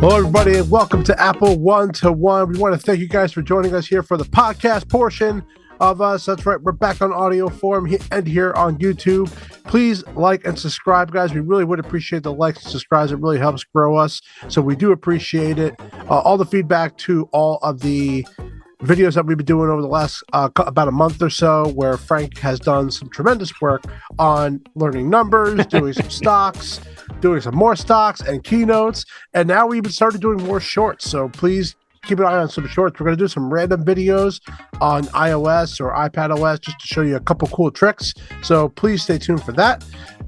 Hello, everybody, and welcome to Apple One-to-One. We want to thank you guys for joining us here for the podcast portion of us. That's right, we're back on audio form and here on YouTube. Please like and subscribe, guys. We really would appreciate the likes and subscribes. It really helps grow us, so we do appreciate it. All the feedback to all of the videos that we've been doing over the last about a month or so, where Frank has done some tremendous work on learning numbers, doing some stocks, doing some more stocks and keynotes, and now we even started doing more shorts. So please keep an eye on some shorts. We're going to do some random videos on iOS or iPadOS just to show you a couple cool tricks. So please stay tuned for that.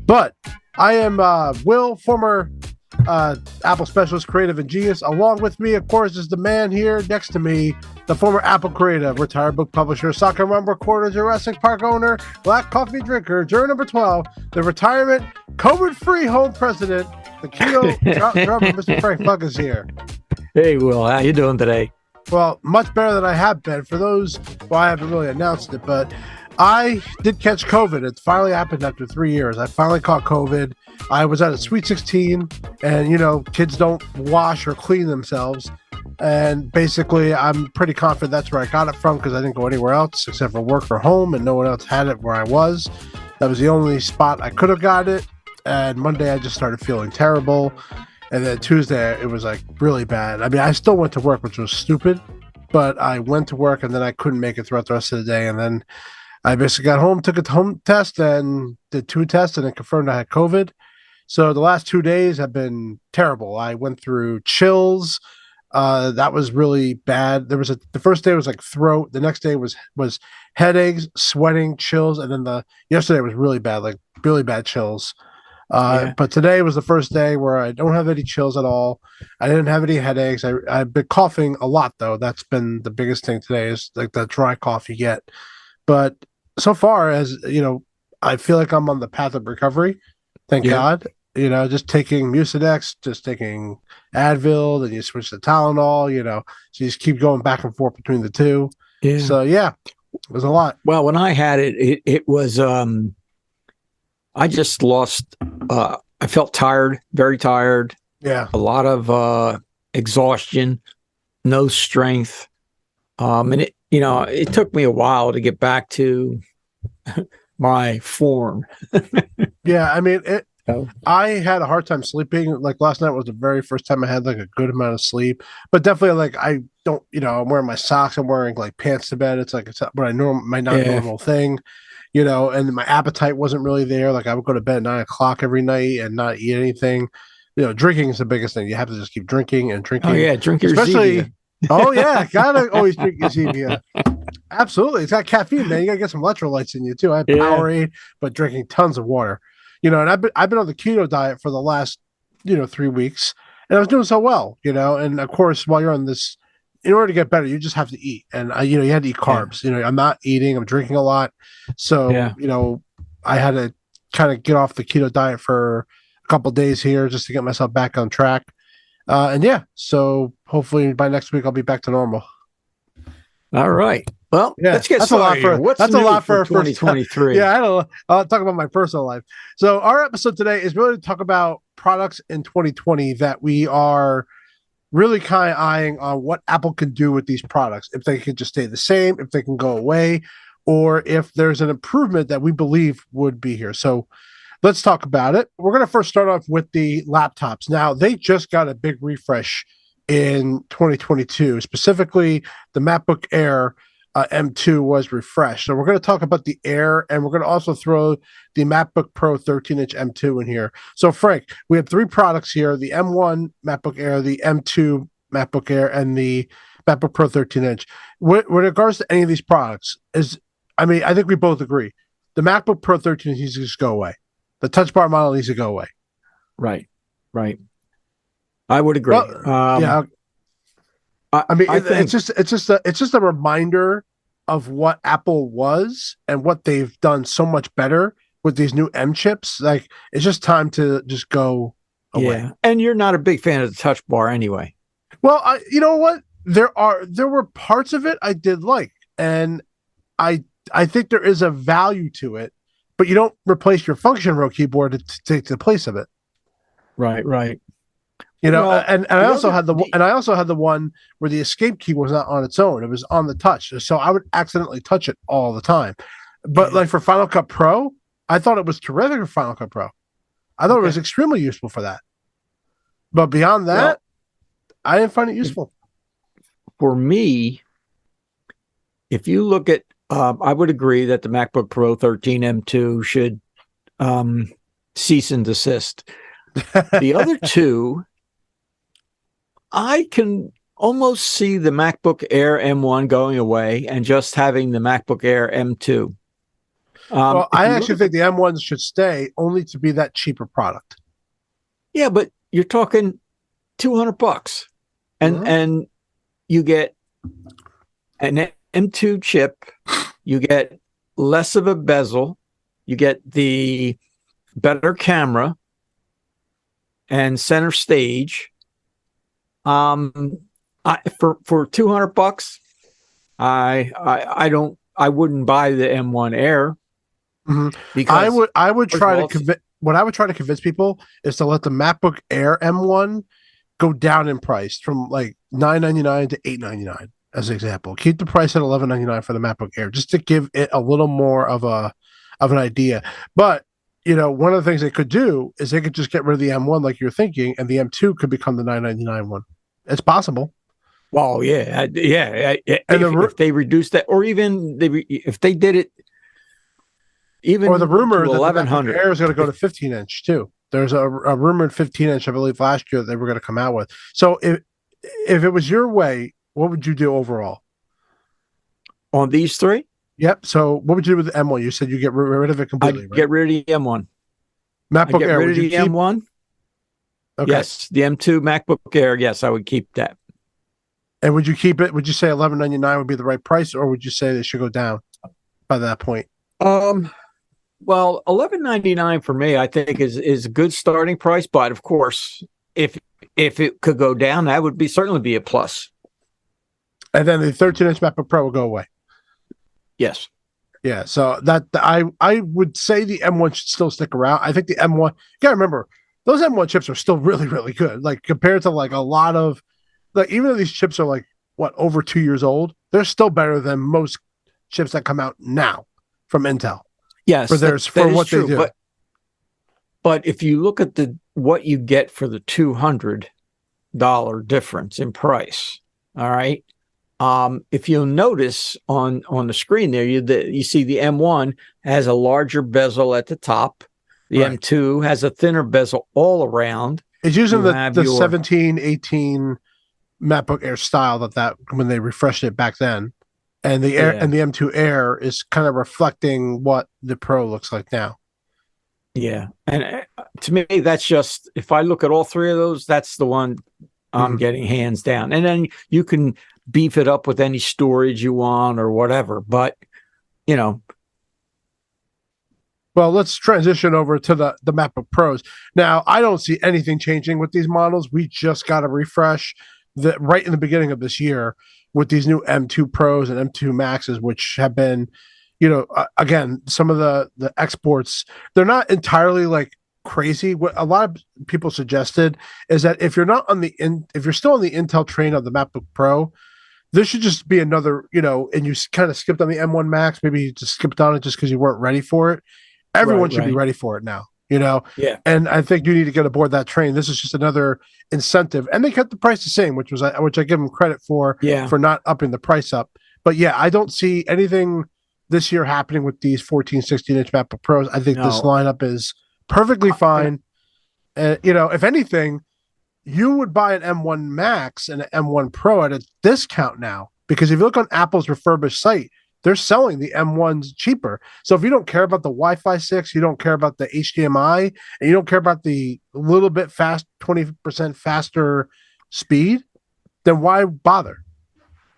But I am Will, former Apple specialist, creative, and genius. Along with me, of course, is the man here next to me, the former Apple creative, retired book publisher, soccer mom recorder, Jurassic Park owner, black coffee drinker, juror number 12, the retirement COVID-free home president, the keto drummer, Mr. Frank Buck is here. Hey, Will, how you doing today? Well, much better than I have been. For those, well, I haven't really announced it, but I did catch COVID. It finally happened after 3 years. I finally caught COVID. I was at a Sweet 16, and, you know, kids don't wash or clean themselves. And basically, I'm pretty confident that's where I got it from, because I didn't go anywhere else except for work or home, and no one else had it where I was. That was the only spot I could have got it. And Monday, I just started feeling terrible. And then Tuesday, it was like really bad. I mean, I still went to work, which was stupid, but I went to work and then I couldn't make it throughout the rest of the day. And then I basically got home, took a home test, and did 2 tests, and it confirmed I had COVID. So the last 2 days have been terrible. I went through chills. That was really bad. The first day was like throat. The next day was headaches, sweating, chills, and then yesterday was really bad, like really bad chills. But today was the first day where I don't have any chills at all. I didn't have any headaches. I've been coughing a lot, though. That's been the biggest thing today, is like that dry cough you get. But so far, as you know, I feel like I'm on the path of recovery. Thank God. You know, just taking Mucinex, just taking Advil, then you switch to Tylenol, you know, so you just keep going back and forth between the two. Yeah. So, yeah, it was a lot. Well, when I had it was, I just lost, I felt tired, very tired. Yeah. A lot of exhaustion, no strength. And it took me a while to get back to my form. Yeah. I mean, I had a hard time sleeping. Like last night was the very first time I had like a good amount of sleep, but definitely like I don't, I'm wearing my socks. I'm wearing like pants to bed. It's like what I my not normal thing, and my appetite wasn't really there. Like I would go to bed at 9 o'clock every night and not eat anything. Drinking is the biggest thing. You have to just keep drinking and drinking. Oh yeah. Drink your especially. Zevia. Oh yeah. Gotta always drink your Zevia. Absolutely. It's got caffeine, man. You gotta get some electrolytes in you too. I have Powerade, but drinking tons of water. And I've been on the keto diet for the last, 3 weeks, and I was doing so well, and of course, while you're on this, in order to get better, you just have to eat. And you had to eat carbs, I'm not eating, I'm drinking a lot. So, I had to kind of get off the keto diet for a couple of days here just to get myself back on track. So hopefully by next week, I'll be back to normal. All right. Well, let's get started. What's a lot for 2023? I'll talk about my personal life. So our episode today is really to talk about products in 2020 that we are really kind of eyeing on what Apple can do with these products. If they can just stay the same, if they can go away, or if there's an improvement that we believe would be here. So let's talk about it. We're going to first start off with the laptops. Now, they just got a big refresh in 2022, specifically the MacBook Air M2 was refreshed. So we're going to talk about the Air, and we're going to also throw the MacBook Pro 13-inch M2 in here. So Frank, we have 3 products here: the M1 MacBook Air, the M2 MacBook Air, and the MacBook Pro 13-inch. With regards to any of these products, I think we both agree the MacBook Pro 13 needs to just go away. The Touch Bar model needs to go away. Right. I would agree. Well, it's just a reminder of what Apple was and what they've done so much better with these new M chips. Like, it's just time to just go away. Yeah. And you're not a big fan of the Touch Bar anyway. Well, you know what? There were parts of it I did like, and I think there is a value to it, but you don't replace your function row keyboard to take the place of it. Right. You know, Well, and I the also other, had the, and I also had the one where the escape key was not on its own; it was on the touch. So I would accidentally touch it all the time. But yeah, like for Final Cut Pro, I thought it was terrific for Final Cut Pro. I thought it was okay. extremely useful for that. But beyond that, Well, I didn't find it useful. for me, if you look at, I would agree that the MacBook Pro 13 M2 should um, cease and desist. The other two, I can almost see the MacBook Air M1 going away and just having the MacBook Air M2. Well, If I you look actually at the, think the M1s should stay only to be that cheaper product. yeah, but you're talking $200, Mhm. and you get an M2 chip, you get less of a bezel, you get the better camera and center stage. For $200, I wouldn't buy the M1 Air Mhm. because I would first of try to all, convince what I would try to convince people is to let the MacBook Air M1 go down in price from like $999 to $899 as an example. Keep the price at $1199 for the MacBook Air just to give it a little more of an idea. But you know, one of the things they could do is they could just get rid of the M1 like you're thinking, and the M2 could become the $999 one. It's possible. well, yeah. And If they reduce that, or even if they did it the even to rumor that the MacBook 1100, Air is going to go if to 15-inch too. There's a rumored 15-inch, I believe, last year that they were going to come out with. So if it was your way, what would you do overall? on these three, Yep. So what would you do with the M1? You said you get rid of it completely, I'd right? get rid of the M1. I'd MacBook get Air, rid would of you the keep? M1. Okay. Yes, the M2 MacBook Air. Yes, I would keep that. And would you keep it? Would you say 1199 would be the right price, or would you say they should go down by that point? Um, well, 11.99 for me, I think is a good starting price. But of course, if if it could go down, that would be certainly be a plus. And then the 13-inch MacBook Pro will go away. Yes. Yeah. So that I would say the M1 should still stick around. I think the M1. You gotta remember those M1 chips are still really good. Like compared to like a lot of like even though these chips are like what over 2 years old, they're still better than most chips that come out now from Intel for Yes, theirs that for is what they true. do. But if you look at the what you get for the $200 difference in price, all right. If you'll notice on the screen there, you see the M1 has a larger bezel at the top. The Right. M2 has a thinner bezel all around. It's using You have the your 17, 18 MacBook Air style that when they refreshed it back then. And the Air yeah and the M2 Air is kind of reflecting what the Pro looks like now. yeah, and to me that's just if I look at all three of those, that's the one I'm Mhm. getting hands down. And then you can beef it up with any storage you want or whatever. But you know, Well, let's transition over to the MacBook Pros. Now, I don't see anything changing with these models. We just got a refresh right in the beginning of this year with these new M2 Pros and M2 Maxes, which have been, you know, again, some of the exports, they're not entirely like crazy. What a lot of people suggested is that if you're not on if you're still on the Intel train of the MacBook Pro, this should just be another, you know, and you kind of skipped on the M1 Max, maybe you just skipped on it just because you weren't ready for it. Everyone should be right. ready for it now, you know. Yeah. And I think you need to get aboard that train. This is just another incentive, and they kept the price the same, which I give them credit Yeah. for not upping the price up. But yeah, I don't see anything this year happening with these 14, 16-inch MacBook Pros. I think this No. lineup is perfectly fine. You know, if anything, you would buy an M1 Max and an M1 Pro at a discount now because if you look on Apple's refurbished site, they're selling the M1s cheaper. So if you don't care about the Wi-Fi 6, you don't care about the HDMI, and you don't care about the little bit 20% faster speed, then why bother?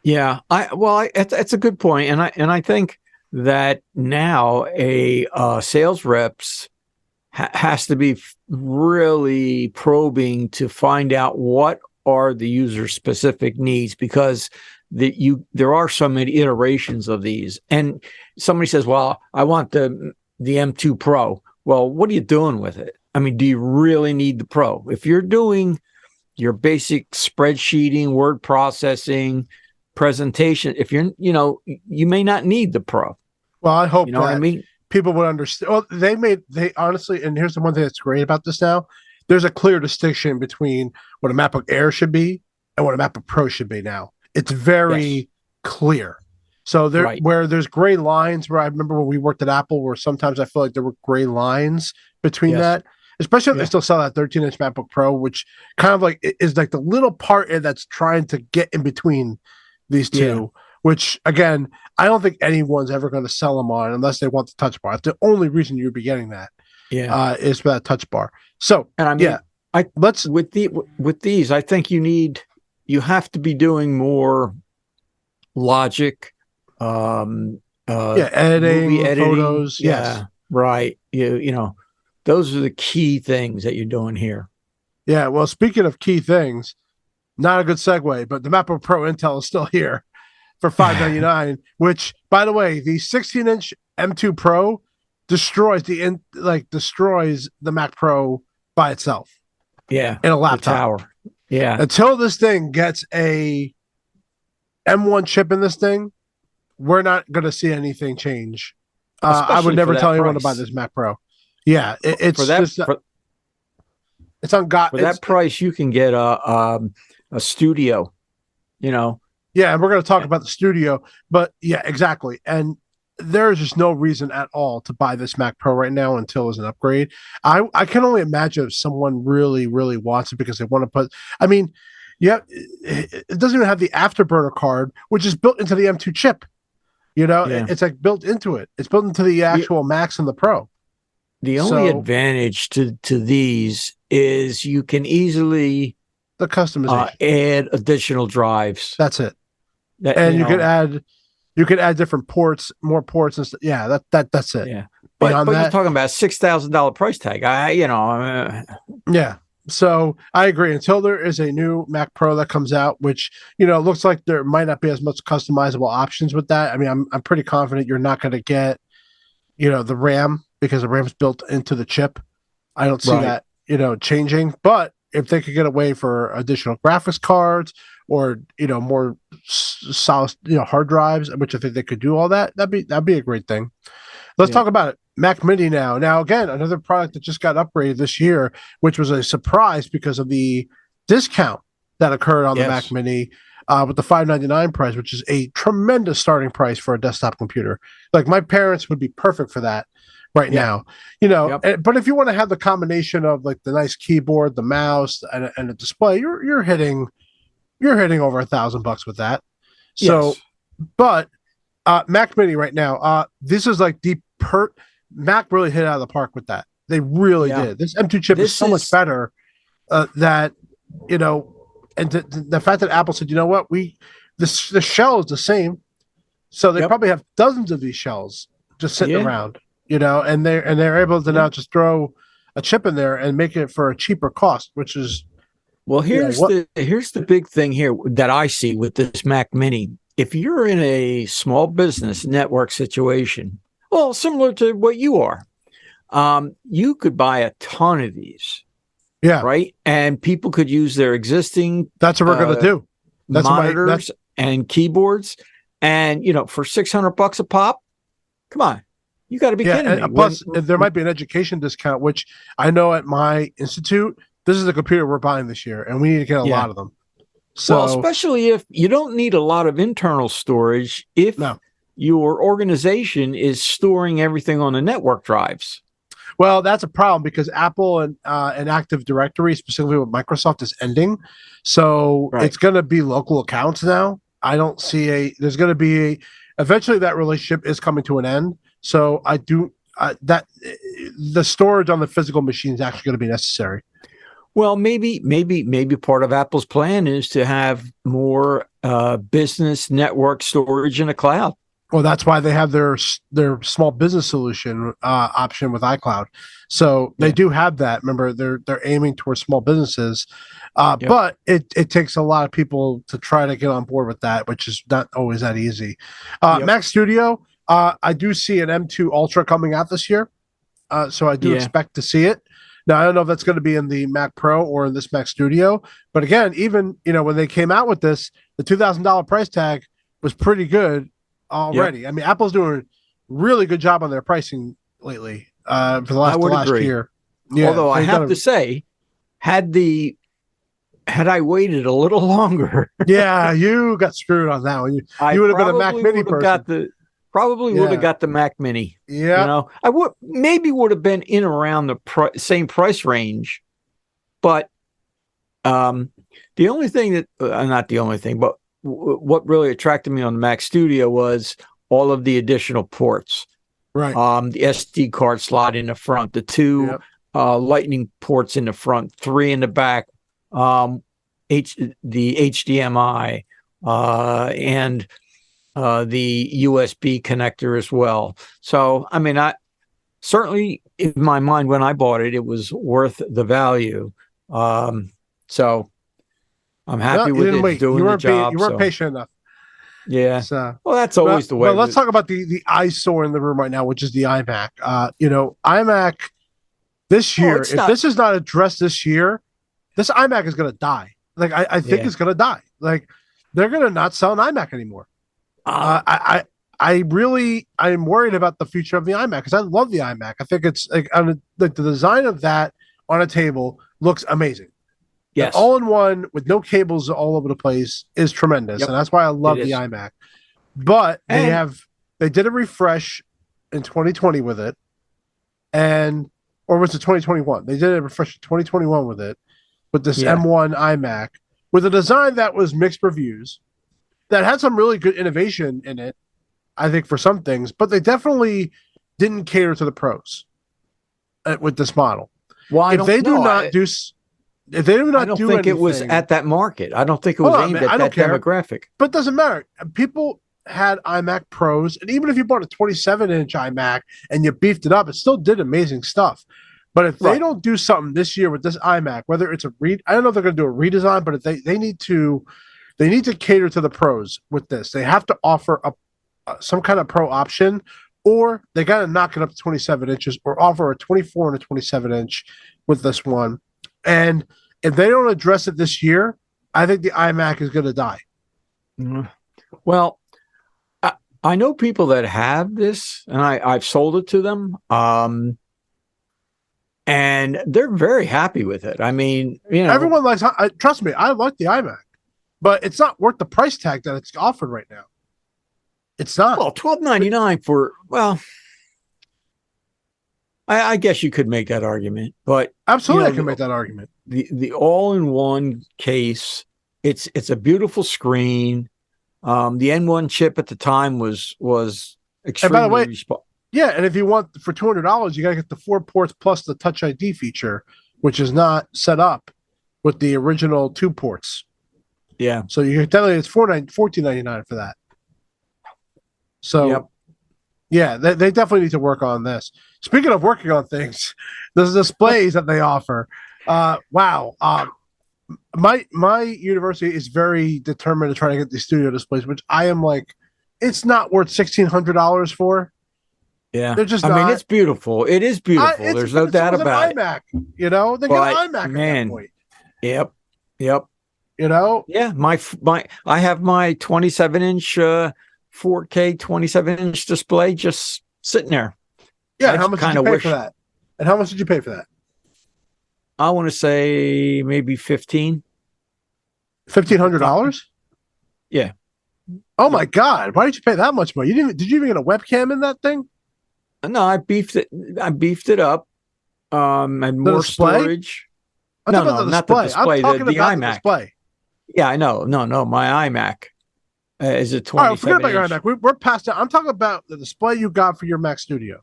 Yeah, it's a good point, and I think that now a sales reps has to be really probing to find out what are the user specific needs because there are so many iterations of these, and somebody says, "Well, I want the M2 Pro." Well, what are you doing with it? I mean, do you really need the Pro? If you're doing your basic spreadsheeting, word processing, presentation. If you're, you may not need the Pro. Well, I hope You know what I that mean? people would understand. Well, they honestly, and here's the one thing that's great about this now. There's a clear distinction between what a MacBook Air should be and what a MacBook Pro should be now. It's Yes. very clear. So Right. where there's gray lines, where I remember when we worked at Apple, where sometimes I feel like there were gray lines between Yes. that, especially if they Yeah. still sell that 13-inch MacBook Pro, which kind of like is like the little part that's trying to get in between these Yeah. two, which again, I don't think anyone's ever going to sell them on unless they want the touch bar. That's the only reason you'd be getting that Yeah. is for that touch bar. So, And I yeah, mean, I let's, with these, I think you have to be doing more logic, movie editing, editing. photos. Yes. Yeah. Right. Those are the key things that you're doing here. Yeah. Well, speaking of key things, not a good segue, but the MacBook Pro Intel is still here for $599, which, by the way, the 16-inch M2 Pro destroys destroys the Mac Pro by itself Yeah. in a The laptop. tower. Yeah. Until this thing gets a M1 chip in this thing, we're not going to see anything change. I would Especially for never that tell anyone to buy price. this Mac Pro. Yeah, For it's that just it's on God. for that price, you can get a studio. Yeah, and we're going to talk about the studio, but yeah, exactly. And there's just no reason at all to buy this Mac Pro right now until it's an upgrade. I can only imagine if someone really, really wants it because they want to put. I mean, yeah, it doesn't even have the Afterburner card, which is built into the M2 chip. Yeah. It's like built into it. It's built into the actual Macs and the Pro. The only advantage to these is you can easily The customization. add additional drives. That's it. That, And you could add different ports, more ports and stuff. Yeah, that's it. Yeah. But you're talking about $6,000 price tag. Yeah. So I agree. Until there is a new Mac Pro that comes out, which looks like there might not be as much customizable options with that. I mean, I'm pretty confident you're not going to get, the RAM because the RAM's built into the chip. I don't see that, changing. But if they could get away for additional graphics cards or more solid, hard drives, which I think they could do all that, that'd be a great thing. Let's talk about it. Mac Mini now. Now, again, another product that just got upgraded this year, which was a surprise because of the discount that occurred on the Mac Mini with the $599 price, which is a tremendous starting price for a desktop computer. Like my parents would be perfect for that right now. But if you want to have the combination of like the nice keyboard, the mouse, and the display, you're hitting over $1,000 with that. So, but Mac Mini right now, this is like Mac really hit it out of the park with that. They really did. This M2 chip is so much better that, and the fact that Apple said, you know what, the shell is the same. So they probably have dozens of these shells just sitting around, and they're able to now just throw a chip in there and make it for a cheaper cost, which is, well, here's the big thing here that I see with this Mac Mini. If you're in a small business network situation, well, similar to what you are, you could buy a ton of these. Yeah. Right. And people could use their existing. That's what we're going to do. That's monitors and keyboards. And, for $600 a pop, come on. You got to be kidding me. Plus, there might be an education discount, which I know at my institute, this is the computer we're buying this year, and we need to get a lot of them. So, well, especially if you don't need a lot of internal storage, if your organization is storing everything on the network drives. Well, that's a problem because Apple and Active Directory, specifically with Microsoft, is ending. So it's going to be local accounts now. I don't see there's going to be eventually that relationship is coming to an end. So I do that the storage on the physical machine is actually going to be necessary. Well, maybe part of Apple's plan is to have more business network storage in a cloud. Well, that's why they have their small business solution option with iCloud. So they do have that. Remember, they're aiming towards small businesses, but it takes a lot of people to try to get on board with that, which is not always that easy. Mac Studio, I do see an M2 Ultra coming out this year, so I do expect to see it. Now I don't know if that's going to be in the Mac Pro or in this Mac Studio, but again, even when they came out with this, the $2,000 price tag was pretty good already. Yep. I mean, Apple's doing a really good job on their pricing lately for the I would last agree. year. Yeah, Although I have to say, had I waited a little longer, yeah, you got screwed on that one. You would have been a Mac Mini person. Would have got the Mac Mini. Yeah, I would have been in around the same price range, but the only thing that not the only thing, but what really attracted me on the Mac Studio was all of the additional ports. right. The SD card slot in the front, the two Lightning ports in the front, 3 in the back, the HDMI, and the USB connector as well. So, I mean, I certainly in my mind when I bought it, it was worth the value. So I'm happy with it doing the job. You weren't patient enough. Yeah. So, well, that's always the way. But let's talk about the eyesore in the room right now, which is the iMac. iMac this year, if this is not addressed this year, this iMac is going to die. Like I think it's going to die. Like they're going to not sell an iMac anymore. I'm worried about the future of the iMac because I love the iMac. I think it's like the design of that on a table looks amazing. Yes, all in one with no cables all over the place is tremendous, and that's why I love the iMac. But they did a refresh in 2020 with it, or was it 2021? They did a refresh in 2021 with it, with this M1 iMac with a design that was mixed reviews, that had some really good innovation in it, I think, for some things, but they definitely didn't cater to the pros with this model. Well, I don't think it was at that market. I don't think it was aimed at that demographic. But it doesn't matter. People had iMac Pros, and even if you bought a 27-inch iMac and you beefed it up, it still did amazing stuff. But if they don't do something this year with this iMac, whether it's I don't know if they're going to do a redesign, but if they need to cater to the pros with this. They have to offer some kind of pro option, or they got to knock it up to 27 inches or offer a 24 and a 27-inch with this one. And if they don't address it this year, I think the iMac is going to die. Well, I know people that have this, and I've sold it to them, and they're very happy with it. I mean, everyone likes. Trust me, I like the iMac, but it's not worth the price tag that it's offered right now. It's not. Well, $12.99 for I guess you could make that argument, but absolutely, I can make that argument. The all-in-one case, it's a beautiful screen. The N1 chip at the time was extremely. And by the way, and if you want for $200, you got to get the 4 ports plus the Touch ID feature, which is not set up with the original 2 ports. Yeah. So you can tell it's $14.99 for that. So. Yeah, they definitely need to work on this. Speaking of working on things, the displays that they offer. Wow. My university is very determined to try to get these studio displays, which I am like, it's not worth $1,600 for. Yeah, they're just. I mean, it's beautiful. It is beautiful. There's no doubt about it. iMac, they got an iMac at that point. Yep. Yeah, I have my 27-inch. 4K 27-inch display just sitting there. Yeah, and how much did you pay for that? And how much did you pay for that? I want to say maybe $1,500. Yeah. Oh my God! Why did you pay that much money? Did you even get a webcam in that thing? No, I beefed it up. And more storage. No, not the display. The iMac. Display. Yeah, I know. No, my iMac. Is it 27? All right, forget about your iMac. We're past that. I'm talking about the display you got for your Mac Studio.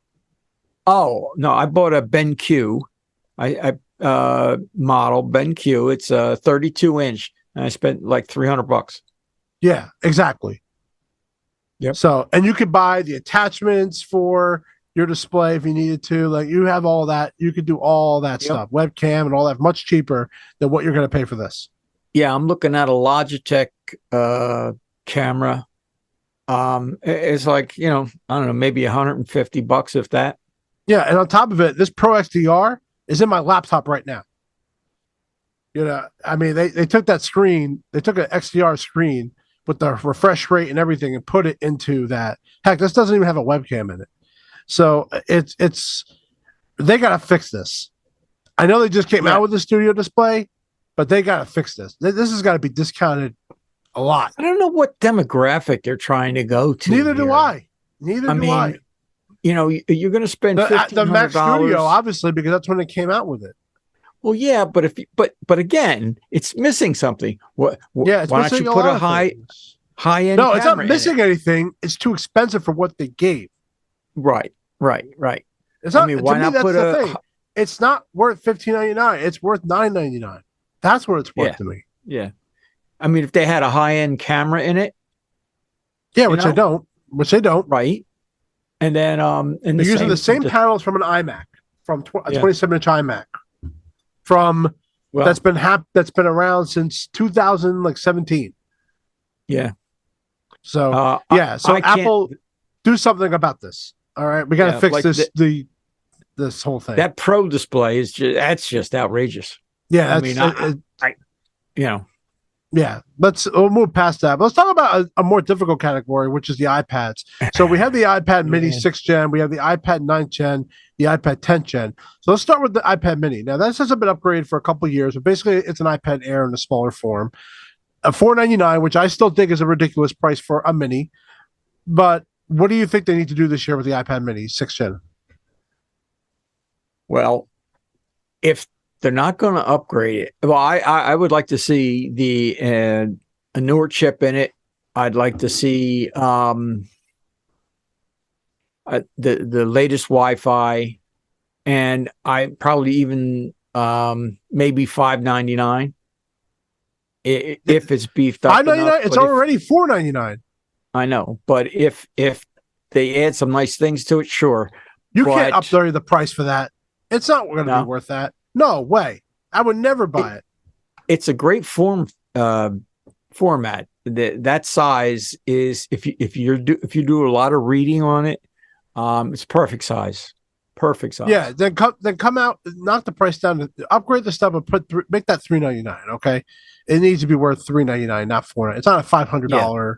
Oh no, I bought a BenQ. I model BenQ. It's a 32-inch, and I spent like $300. Yeah, exactly. Yep. So, and you could buy the attachments for your display if you needed to. Like you have all that. You could do all that stuff, webcam and all that, much cheaper than what you're going to pay for this. Yeah, I'm looking at a Logitech camera. It's like, I don't know, maybe $150 if that. Yeah, and on top of it, this Pro XDR is in my laptop right now. You know, I mean, they took that screen, they took an XDR screen with the refresh rate and everything and put it into that. Heck, this doesn't even have a webcam in it. So it's they got to fix this. I know they just came out with the studio display, but they got to fix this. This has got to be discounted a lot. I don't know what demographic they're trying to go to. Neither do I. Neither do I. You know, you're going to spend the Mac Studio, obviously, because that's when they came out with it. Well, yeah, but but again, it's missing something. Why don't you put a high end? No, it's not missing anything. It's too expensive for what they gave. Right. It's not. Why not put the thing. It's not worth $15.99. It's worth $9.99. That's what it's worth to me. Yeah. I mean, if they had a high end camera in it. Yeah, which they don't. Right. And then they're using the same panels from an iMac, from a 27-inch iMac. That's been around since 2017. Yeah. So so Apple, do something about this. All right, we got to fix this whole thing. That Pro display is just outrageous. Yeah, we'll move past that. But let's talk about a more difficult category, which is the iPads. So we have the iPad Mini 6th Gen, we have the iPad 9th Gen, the iPad 10th Gen. So let's start with the iPad Mini. Now, this hasn't been upgraded for a couple of years, but basically it's an iPad Air in a smaller form. A $499, which I still think is a ridiculous price for a Mini. But what do you think they need to do this year with the iPad Mini 6th Gen? Well, if they're not going to upgrade it, well, I would like to see a newer chip in it. I'd like to see the latest Wi-Fi, and I probably even maybe $599 if it's beefed up. $599. It's already $499. I know, but if they add some nice things to it, sure. You can't upgrade the price for that. It's not going to be worth that. No way. I would never buy it. It's a great format. That size is if you do a lot of reading on it, it's perfect size. Perfect size. Yeah. Then come out, knock the price down, upgrade the stuff, and make that $399. Okay, it needs to be worth $399, not $499. It's not a $500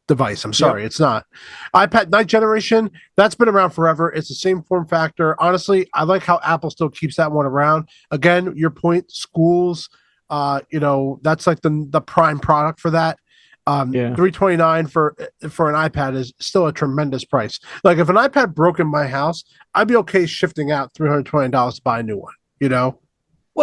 device. I'm sorry, it's not. iPad 9th generation, that's been around forever. It's the same form factor. Honestly, I like how Apple still keeps that one around. Again, your point, schools, that's like the prime product for that. $329 for an iPad is still a tremendous price. Like if an iPad broke in my house, I'd be okay shifting out $320 to buy a new one. Well,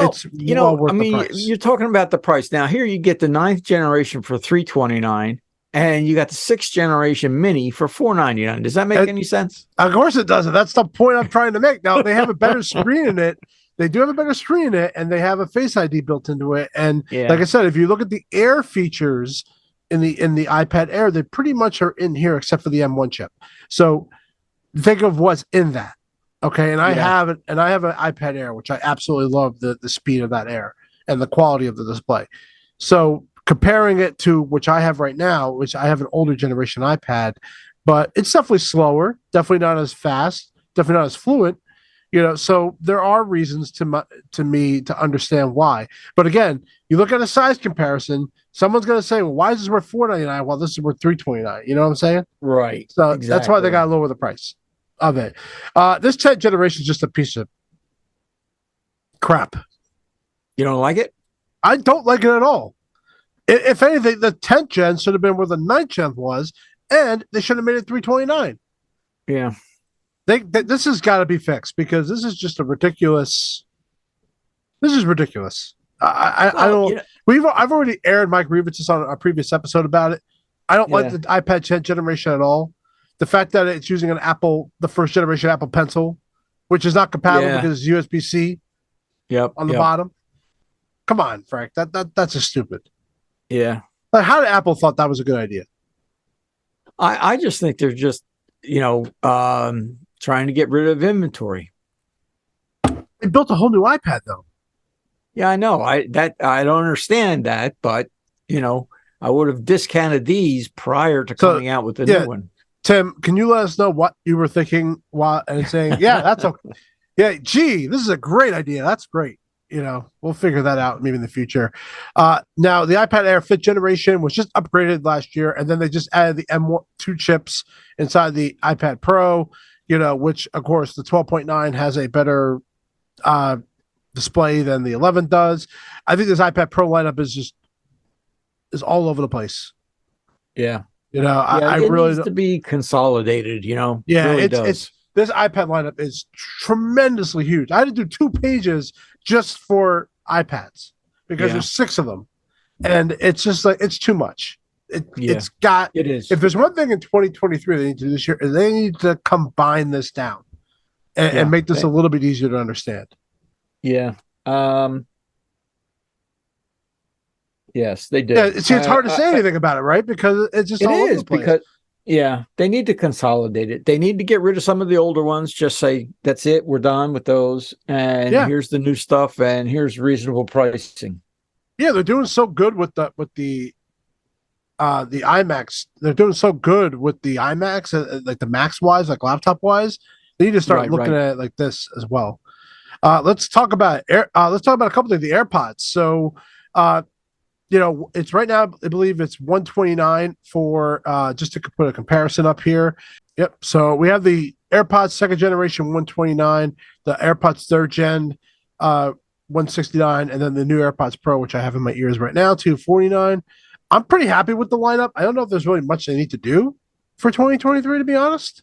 it's worth the price. You're talking about the price now. Here you get the 9th generation for $329. And you got the 6th generation Mini for $499. Does that make any sense? Of course it doesn't. That's the point I'm trying to make. Now, they have a better screen in it. They do have a better screen in it, and they have a Face ID built into it. And like I said, if you look at the Air features in the iPad Air, they pretty much are in here except for the M1 chip. So think of what's in that. Okay. And I have an iPad Air, which I absolutely love the speed of that Air and the quality of the display. So comparing it to which I have right now, which I have an older generation iPad, but it's definitely slower, definitely not as fast, definitely not as fluent, so there are reasons to me to understand why. But again, you look at a size comparison, someone's going to say, well, why is this worth $499 while this is worth $329? You know what I'm saying? Right. So That's why they got to lower the price of it. This 10th generation is just a piece of crap. You don't like it? I don't like it at all. If anything, the 10th gen should have been where the 9th gen was, and they should have made it $329. Yeah. This has got to be fixed because this is just a ridiculous. This is ridiculous. I don't. I've already aired Mike Rivas on a previous episode about it. I don't like the iPad 10th generation at all. The fact that it's using the first generation Apple Pencil, which is not compatible because it's USB-C. On the bottom. Come on, Frank. That's just stupid. Yeah. Like, how did Apple thought that was a good idea? I just think they're just, trying to get rid of inventory. They built a whole new iPad though. Yeah, I know. I don't understand that, but I would have discounted these prior to coming out with the new one. Tim, can you let us know what you were thinking while and saying, yeah, that's okay. Yeah, gee, this is a great idea. That's great. We'll figure that out maybe in the future. Now, the iPad Air 5th generation was just upgraded last year, and then they just added the M2 chips inside the iPad Pro, which, of course, the 12.9 has a better uh, display than the 11 does. I think this iPad Pro lineup is all over the place. Yeah. I, Yeah, I it really needs to be consolidated, yeah, really it's does. this iPad lineup is tremendously huge. I had to do 2 pages just for iPads because Yeah. there's 6 of them, and it's just like it's too much. Yeah. It's got It is. if there's one thing in 2023 they need to do this year is they need to combine this down and Yeah. make this a little bit easier to understand. Yeah. Um, yes, they Yeah, do. see, it's hard to say anything about it, right? Because it's just It all over is the place. because, yeah, they need to consolidate it. They need to get rid of some of the older ones. Just say, that's it. We're done with those. And Yeah, here's the new stuff. And here's reasonable pricing. yeah, they're doing so good with the iMacs. They're doing so good with the iMacs, like the Max wise, like laptop wise. They need to start Right, looking right. at it like this as well. Let's talk about let's talk about a couple of the AirPods. So, uh, it's right now. I believe it's 129 for just to put a comparison up here. Yep. So we have the AirPods second generation 129, the AirPods third gen 169, and then the new AirPods Pro, which I have in my ears right now, 249. I'm pretty happy with the lineup. I don't know if there's really much they need to do for 2023, to be honest.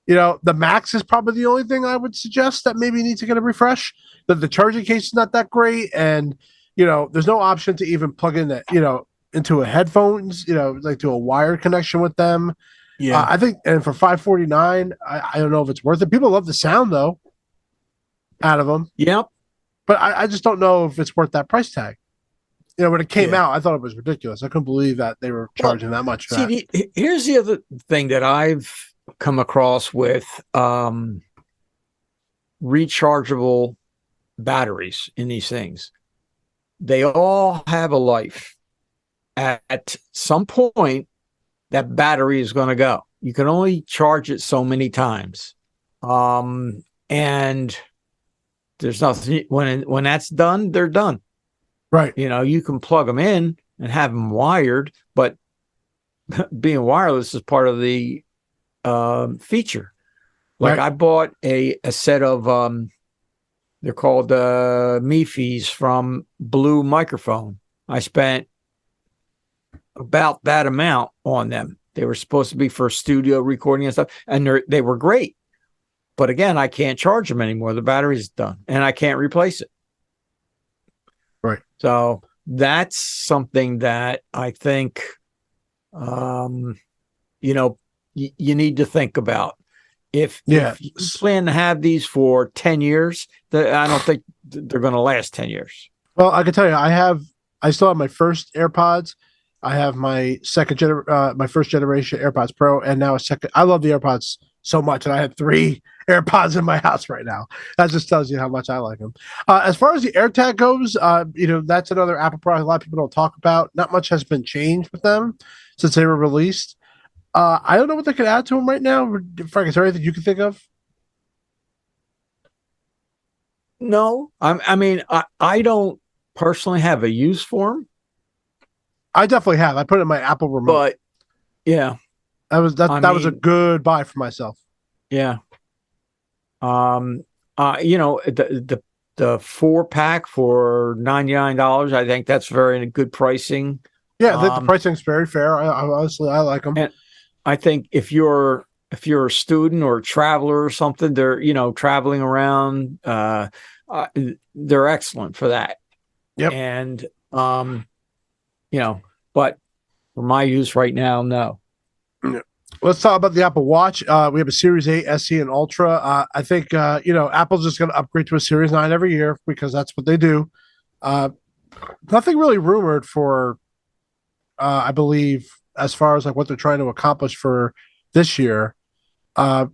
The Max is probably the only thing I would suggest that maybe needs to get a refresh. The charging case is not that great, and there's no option to even plug in that into a headphones, like to a wired connection with them. Yeah. I think, and for 549, I don't know if it's worth it. People love the sound though out of them, Yep. but I just don't know if it's worth that price tag. When it came Yeah. out, I thought it was ridiculous. I couldn't believe that they were Well, charging that much for see, that. here's the other thing that I've come across with rechargeable batteries in these things. They all have a life. At some point, that battery is going to go. You can only charge it so many times. And there's nothing when that's done, they're done. Right. You can plug them in and have them wired, but being wireless is part of the feature. Like Right. I bought a set of they're called MiFis from Blue Microphone. I spent about that amount on them. They were supposed to be for studio recording and stuff, and they were great. But again, I can't charge them anymore. The battery's done, and I can't replace it. Right. So that's something that I think, you need to think about. If you plan to have these for 10 years, I don't think they're going to last 10 years. Well, I can tell you, I still have my first AirPods. I have my my first generation AirPods Pro, and now a second. I love the AirPods so much, and I have 3 AirPods in my house right now. That just tells you how much I like them. As far as the AirTag goes, that's another Apple product a lot of people don't talk about. Not much has been changed with them since they were released. I don't know what they could add to them right now. Frank, is there anything you can think of? No, I don't personally have a use for them. I definitely have. I put it in my Apple remote. But yeah, that was a good buy for myself. Yeah. The 4-pack for $99, I think that's very good pricing. Yeah, I think the pricing's very fair. I honestly like them. And I think if you're a student or a traveler or something, they're traveling around. They're excellent for that. Yep. And but for my use right now, no. Let's talk about the Apple Watch. We have a Series 8, SE, and Ultra. I think Apple's just going to upgrade to a Series 9 every year because that's what they do. Nothing really rumored for, I believe, as far as like what they're trying to accomplish for this year. The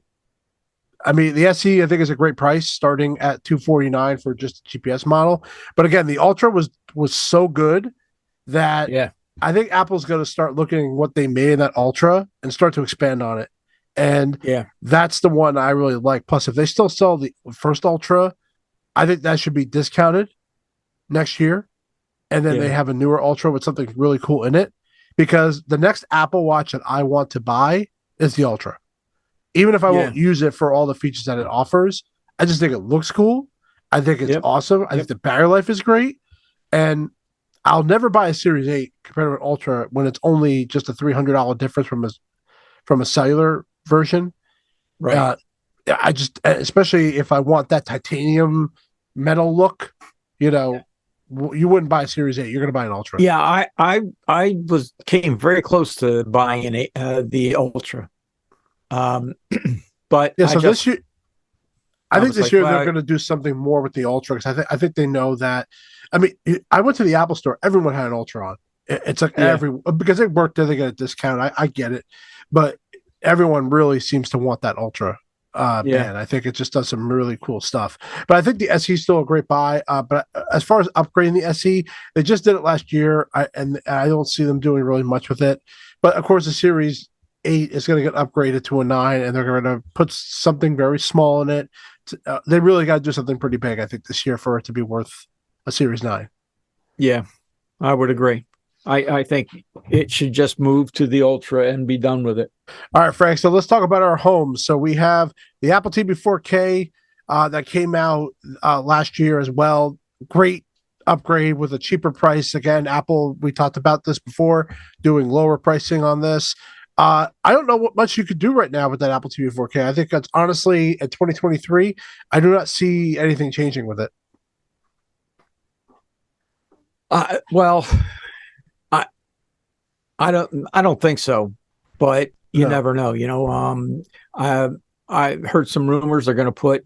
SE I think is a great price, starting at $249 for just a GPS model. But again, the Ultra was so good that I think Apple's going to start looking at what they made in that Ultra and start to expand on it. And Yeah. that's the one I really like. Plus, if they still sell the first Ultra, I think that should be discounted next year. And then they Yeah. have a newer Ultra with something really cool in it. Because the next Apple Watch that I want to buy is the Ultra. Even if I Yeah. won't use it for all the features that it offers, I just think it looks cool. I think it's Yep. awesome. I Yep. think the battery life is great. And I'll never buy a Series 8 compared to an Ultra when it's only just a $300 difference from a cellular version. Right. Uh, I just, especially if I want that titanium metal look, you know, you wouldn't buy a Series 8. You're going to buy an Ultra. Yeah. I came very close to buying the Ultra. Um, but Yeah. I So this just, year, I I think was this like, year they're well, going to do something more with the Ultra because I think they know that. I mean, I went to the Apple store. Everyone had an Ultra on. It's like yeah, because they work there, they get a discount. I get it, but everyone really seems to want that Ultra yeah. band. I think it just does some really cool stuff. But I think the SE is still a great buy. But as far as upgrading the SE, they just did it last year, and I don't see them doing really much with it. But of course, the Series 8 is going to get upgraded to a 9, and they're going to put something very small in it. They really got to do something pretty big, I think, this year for it to be worth a Series 9. Yeah, I would agree. I think it should just move to the Ultra and be done with it. All right, Frank. So let's talk about our homes. So we have the Apple TV 4K that came out last year as well. Great upgrade with a cheaper price. Again, Apple, we talked about this before, doing lower pricing on this. I don't know what much you could do right now with that Apple TV 4K. I think that's honestly at 2023, I do not see anything changing with it. Well, I I don't think so, but you No. never know. I heard some rumors they're going to put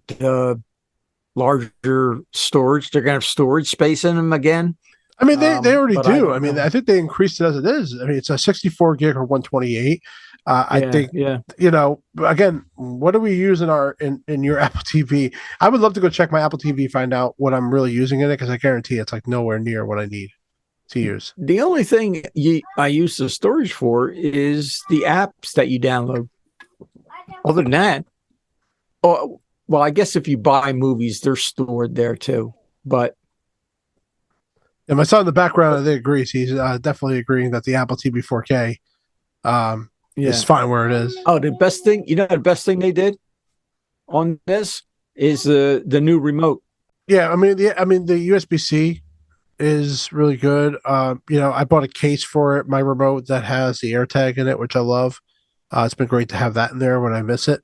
larger storage. They're going to have storage space in them again. I mean, they already But I do. I don't mean, know. I think they increased it as it is. I mean, it's a 64 gig or 128. I Yeah, think, yeah. again, what do we use in your Apple TV? I would love to go check my Apple TV, find out what I'm really using in it, because I guarantee it's like nowhere near what I need to use. The only thing I use the storage for is the apps that you download. Other than that, oh, well, I guess if you buy movies, they're stored there too. But And my son in the background, they agrees. He's definitely agreeing that the Apple TV 4K is yeah. fine where it is. Oh, the best thing they did on this is the new remote. Yeah, I mean the USB-C is really good. I bought a case for it, my remote that has the AirTag in it, which I love. It's been great to have that in there when I miss it.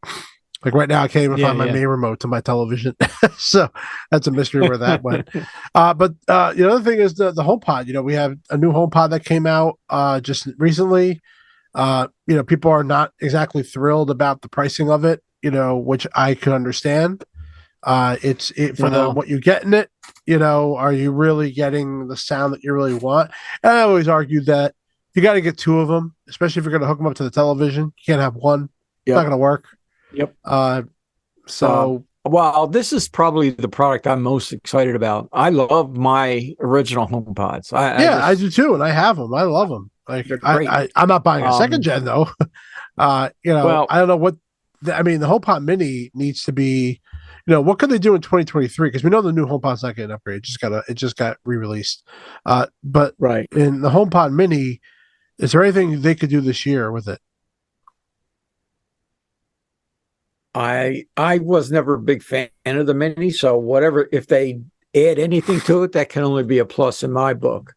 Like right now, I can't even Yeah, find my yeah. main remote to my television, so that's a mystery where that went. But the other thing is the HomePod. We have a new HomePod that came out just recently. People are not exactly thrilled about the pricing of it. Which I could understand. It's for the Well, what you get in it. Are you really getting the sound that you really want? And I always argue that you got to get two of them, especially if you're going to hook them up to the television. You can't have one; it's not yep, going to work. yep. Uh, Um, so well, this is probably the product I'm most excited about. I love my original HomePods. I yeah, I just do too, and I have them. I love them. Like they're great. I'm not buying a second Um, gen though. well, I don't know what. I mean, the HomePod Mini needs to be. What could they do in 2023? Because we know the new HomePod's not getting upgraded. It just got re-released. But right. in the HomePod Mini, is there anything they could do this year with it? I was never a big fan of the Mini, so whatever if they add anything to it, that can only be a plus in my book.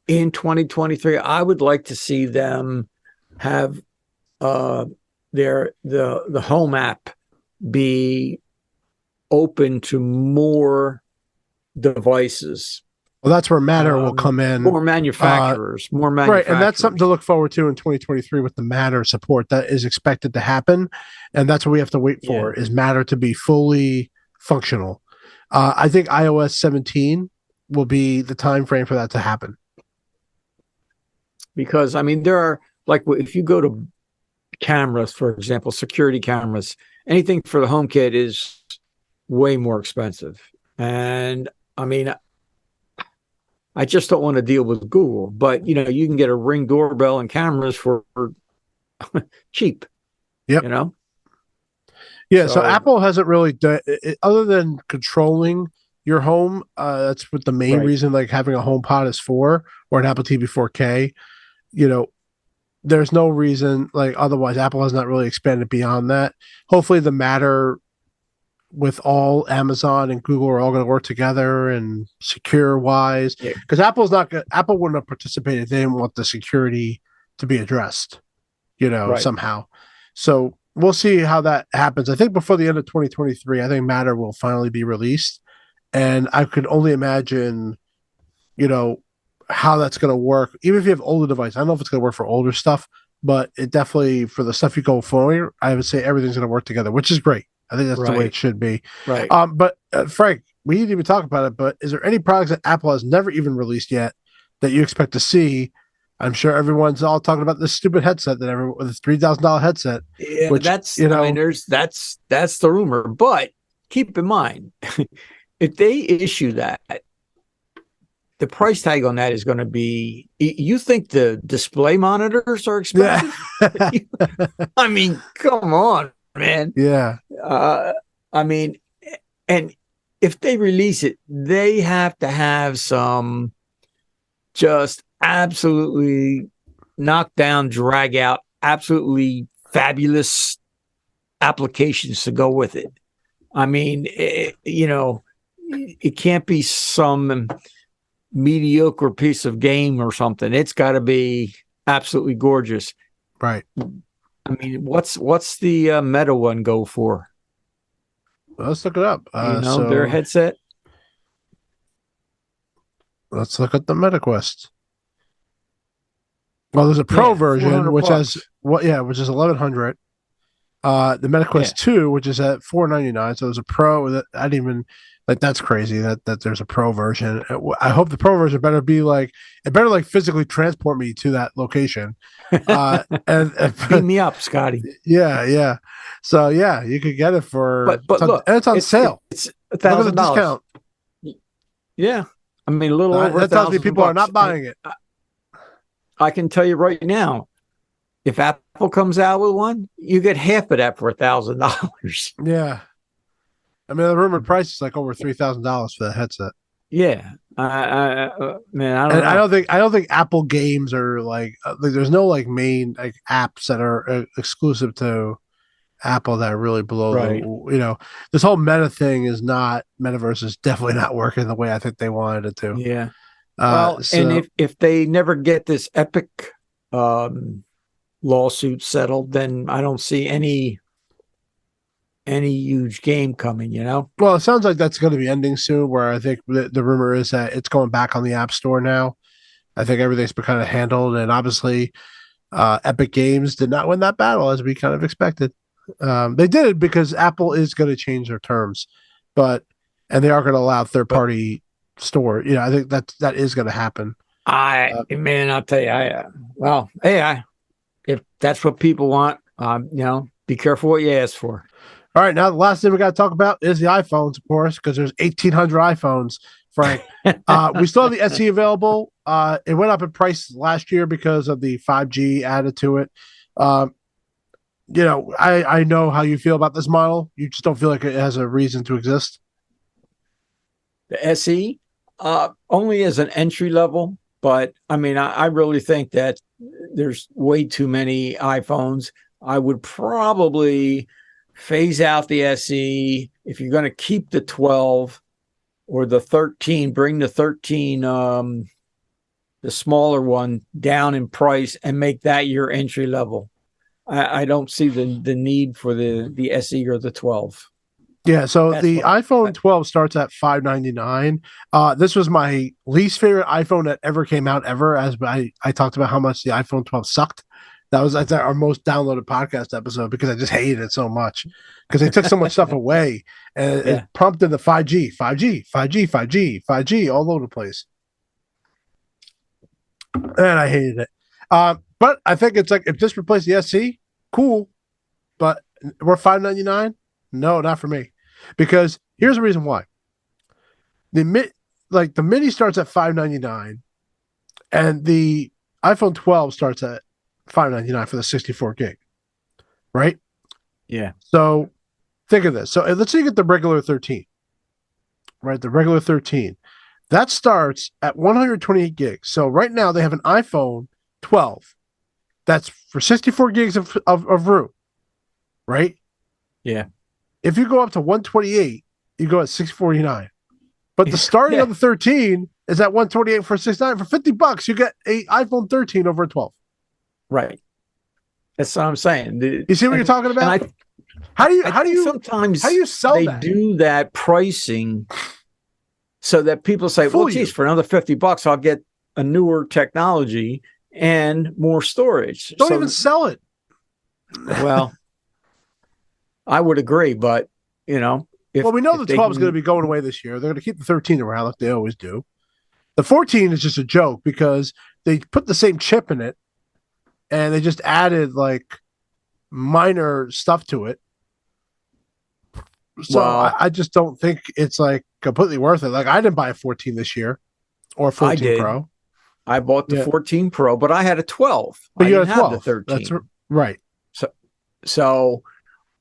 In 2023, I would like to see them have uh the home app be open to more devices, Well, that's where Matter will come in. more manufacturers, more Right, and that's something to manufacturers. look forward to in 2023 with the Matter support that is expected to happen, and that's what we have to wait Yeah, for is Matter to be fully functional. I think iOS 17 will be the time frame for that to happen. because I mean there are like if you go to cameras, for example, security cameras, anything for the home kit is way more expensive. And I mean, I just don't want to deal with Google, but you can get a Ring doorbell and cameras for cheap. Yep. You know. Yeah. So Apple hasn't really done it, other than controlling your home. That's what the main Right. reason like having a HomePod is for, or an Apple TV 4K. You know, there's no reason like otherwise. Apple has not really expanded beyond that. Hopefully, the Matter with all Amazon and Google are all going to work together and secure wise. Yeah. Because Apple's not good. Apple wouldn't have participated if they didn't want the security to be addressed, Right. somehow. So we'll see how that happens. I think before the end of 2023, I think Matter will finally be released. And I could only imagine, you know, how that's going to work. Even if you have older device, I don't know if it's going to work for older stuff, but it definitely, for the stuff you go forward, I would say everything's going to work together, which is great. I think that's the way it Right. should be. Right. But Frank, we didn't even talk about it, but is there any products that Apple has never even released yet that you expect to see? I'm sure everyone's all talking about this stupid headset that everyone with this $3,000 headset, Yeah, which, I mean, that's the rumor. But keep in mind, if they issue that, the price tag on that is going to be. You think the display monitors are expensive? yeah, I mean, come on, man. yeah, I mean, and if they release it, they have to have some just absolutely knock down, drag out, absolutely fabulous applications to go with it. I mean, it can't be some mediocre piece of game or something. It's got to be absolutely gorgeous. right. I mean, what's the Meta one go for? Well, let's look it up. Their headset. Let's look at the MetaQuest. Well, there's a Pro version, which has which is 1,100. The MetaQuest 2, which is at $499. So there's a Pro that I didn't even like. That's crazy that there's a Pro version. I hope the Pro version better be like it better like physically transport me to that location. And beat me up, Scotty. Yeah, yeah. So yeah, you could get it for. But look, and it's on sale. It's $1,000 discount. Yeah, I mean a little over. That tells me people are not buying it. I can tell you right now, if Apple comes out with one, you get half of that for $1,000. Yeah, I mean the rumored price is like over $3,000 for the headset. Yeah, man, I don't think Apple games are like there's no like main like apps that are exclusive to Apple that really blow the, this whole Meta thing is not Metaverse is definitely not working the way I think they wanted it to. Yeah. And if they never get this Epic lawsuit settled, then I don't see any huge game coming, Well, it sounds like that's going to be ending soon, where I think the rumor is that it's going back on the App Store now. I think everything's been kind of handled, and obviously Epic Games did not win that battle as we kind of expected. They did because Apple is going to change their terms, and they are going to allow third-party store. I think that is going to happen. Man, I'll tell you, if that's what people want, be careful what you ask for. All right, now the last thing we got to talk about is the iPhones, of course, because there's 1,800 iPhones, Frank. We still have the SE available. It went up in price last year because of the 5G added to it. I know how you feel about this model. You just don't feel like it has a reason to exist. The SE, only as an entry level, but I mean, I really think that there's way too many iPhones. I would probably phase out the SE. If you're going to keep the 12 or the 13, bring the 13, the smaller one, down in price and make that your entry level. I don't see the need for the SE or the 12. Yeah, so the iPhone 12 starts at $599. This was my least favorite iPhone that ever came out ever, as I talked about how much the iPhone 12 sucked. That was our most downloaded podcast episode because I just hated it so much because they took so much stuff away and it prompted the 5G all over the place. And I hated it. But I think it's like if this replaced the SE, cool. But we're $599? No, not for me. Because here's the reason why. The mini starts at $599 and the iPhone 12 starts at $599 for the 64 gig. Right? Yeah. So think of this. So let's say you get the regular 13, right? The regular 13. That starts at 128 gigs. So right now they have an iPhone 12 that's for 64 gigs of room, right? Yeah. If you go up to 128, you go at 649. But the starting Yeah. of the 13 is at 128 for 69. For $50, you get a iPhone 13 over a 12. Right. That's what I'm saying. You see what you're talking about? And how do I think sometimes how do you sell they that? do that pricing so that people say, Fool well, geez, you. for another $50, I'll get a newer technology and more storage. Don't even sell it. Well, I would agree, but we know the 12 is going to be going away this year. They're going to keep the 13 around like they always do. The 14 is just a joke because they put the same chip in it and they just added like minor stuff to it. So I just don't think it's like completely worth it. Like I didn't buy a 14 this year or 14 Pro. I bought the 14 Pro, but I had a 12. But you didn't had a 12. have the 13. That's right. So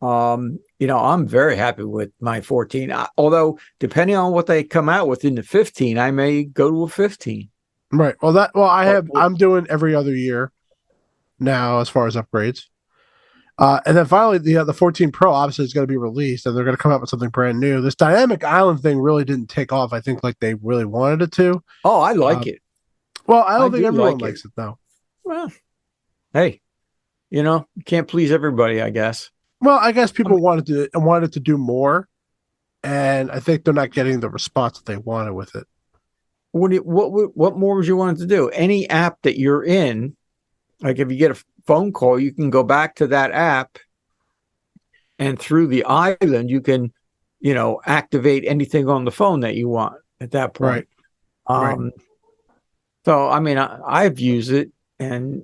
I'm very happy with my 14. Although depending on what they come out with in the 15, I may go to a 15. Right. I'm doing every other year now as far as upgrades. And then finally, the 14 Pro obviously is going to be released, and they're going to come out with something brand new. This dynamic island thing really didn't take off, I think, like they really wanted it to. Oh, I like it. Well, I don't think everyone likes it, though. Well, hey, you can't please everybody, I guess. Well, I guess people wanted to do more, and I think they're not getting the response that they wanted with it. What more would you want it to do? Any app that you're in, like if you get a phone call, you can go back to that app, and through the island, you can, activate anything on the phone that you want at that point. Right. So, I mean, I've used it, and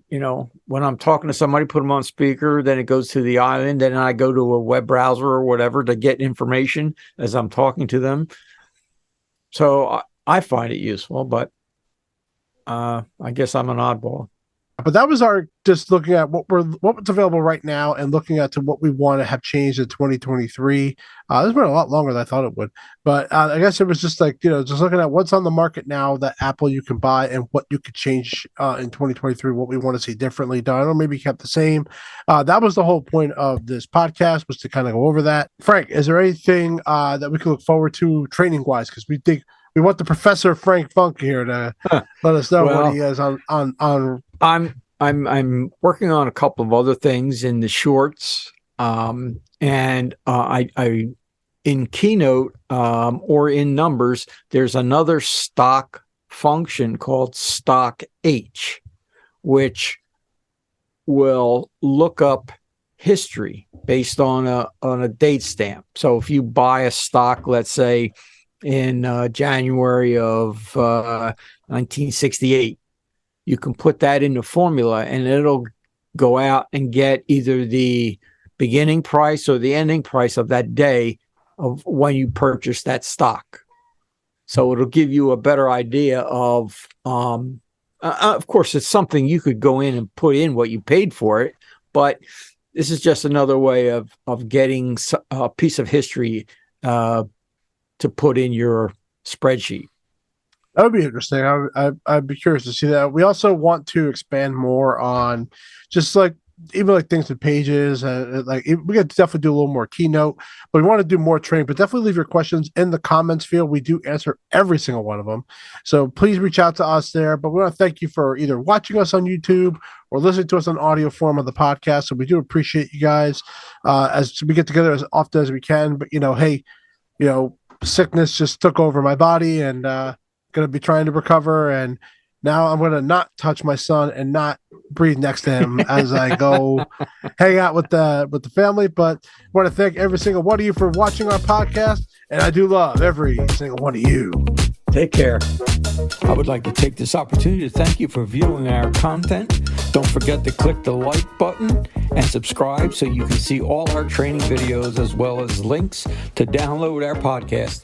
when I'm talking to somebody, put them on speaker, then it goes to the island, and I go to a web browser or whatever to get information as I'm talking to them. So I find it useful, but I guess I'm an oddball. But that was our just looking at what's available right now and looking at to what we want to have changed in 2023. This has been a lot longer than I thought it would, but I guess it was just like just looking at what's on the market now that Apple you can buy and what you could change in 2023. What we want to see differently done or maybe kept the same. That was the whole point of this podcast, was to kind of go over that. Frank, is there anything that we can look forward to training wise? Because we think we want the Professor Frank Funk here to let us know what he has on. I'm working on a couple of other things in the shorts, and I in Keynote or in Numbers, there's another stock function called Stock H, which will look up history based on a date stamp. So if you buy a stock, let's say in January of 1968. You can put that in the formula and it'll go out and get either the beginning price or the ending price of that day of when you purchase that stock. So it'll give you a better idea of course, it's something you could go in and put in what you paid for it, but this is just another way of getting a piece of history to put in your spreadsheet. That would be interesting. I'd be curious to see that. We also want to expand more on just like even like things with pages. Like we got to definitely do a little more Keynote, but we want to do more training. But definitely leave your questions in the comments field. We do answer every single one of them. So please reach out to us there. But we want to thank you for either watching us on YouTube or listening to us on audio form of the podcast. So we do appreciate you guys as we get together as often as we can. But hey, sickness just took over my body and going to be trying to recover, and now I'm going to not touch my son and not breathe next to him as I go hang out with the family. But I want to thank every single one of you for watching our podcast, and I do love every single one of you. Take care. I would like to take this opportunity to thank you for viewing our content. Don't forget to click the like button and subscribe so you can see all our training videos as well as links to download our podcast.